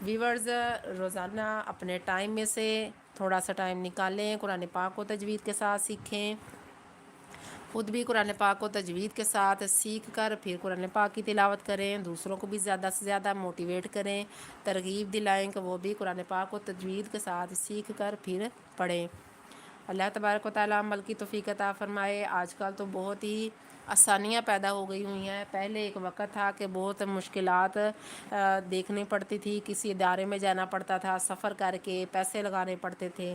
Viewers, روزانہ اپنے time میں سے تھوڑا سا ٹائم نکالیں، قرآن پاک کو تجوید کے ساتھ سیکھیں، خود بھی قرآن پاک کو تجوید کے ساتھ سیکھ کر پھر قرآن پاک کی تلاوت کریں، دوسروں کو بھی زیادہ سے زیادہ موٹیویٹ کریں، ترغیب دلائیں کہ وہ بھی قرآن پاک کو تجوید کے ساتھ سیکھ کر پھر پڑھیں۔ اللہ تبارک و تعالیٰ عمل کی توفیق عطا فرمائے۔ آج کل تو بہت ہی آسانیاں پیدا ہو گئی ہوئی ہیں۔ پہلے ایک وقت تھا کہ بہت مشکلات دیکھنی پڑتی تھی، کسی ادارے میں جانا پڑتا تھا، سفر کر کے پیسے لگانے پڑتے تھے،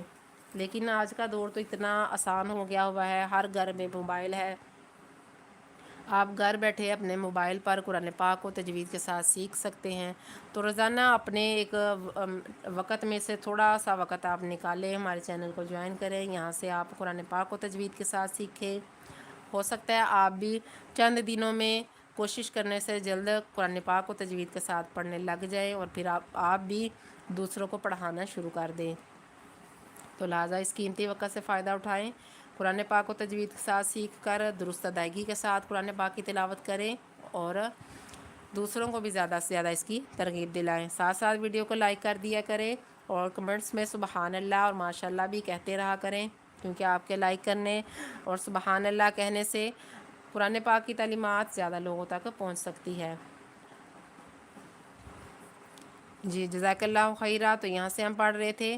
لیکن آج کا دور تو اتنا آسان ہو گیا ہوا ہے، ہر گھر میں موبائل ہے، آپ گھر بیٹھے اپنے موبائل پر قرآن پاک کو تجوید کے ساتھ سیکھ سکتے ہیں۔ تو روزانہ اپنے ایک وقت میں سے تھوڑا سا وقت آپ نکالیں، ہمارے چینل کو جوائن کریں، یہاں سے آپ قرآن پاک کو تجوید کے ساتھ سیکھیں۔ ہو سکتا ہے آپ بھی چند دنوں میں کوشش کرنے سے جلد قرآن پاک کو تجوید کے ساتھ پڑھنے لگ جائیں اور پھر آپ بھی دوسروں کو پڑھانا شروع کر دیں۔ تو لہٰذا اس قیمتی وقت سے فائدہ اٹھائیں، قرآن پاک کو تجوید کے ساتھ سیکھ کر درست ادائیگی کے ساتھ قرآن پاک کی تلاوت کریں اور دوسروں کو بھی زیادہ سے زیادہ اس کی ترغیب دلائیں۔ ساتھ ساتھ ویڈیو کو لائک کر دیا کریں اور کمنٹس میں سبحان اللہ اور ماشاء اللہ بھی کہتے رہا کریں، کیونکہ آپ کے لائک کرنے اور سبحان اللہ کہنے سے قرآن پاک کی تعلیمات زیادہ لوگوں تک پہنچ سکتی ہے۔ جی جزاک اللہ خیرہ۔ تو یہاں سے ہم پڑھ رہے تھے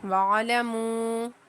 وَعَلَمُوا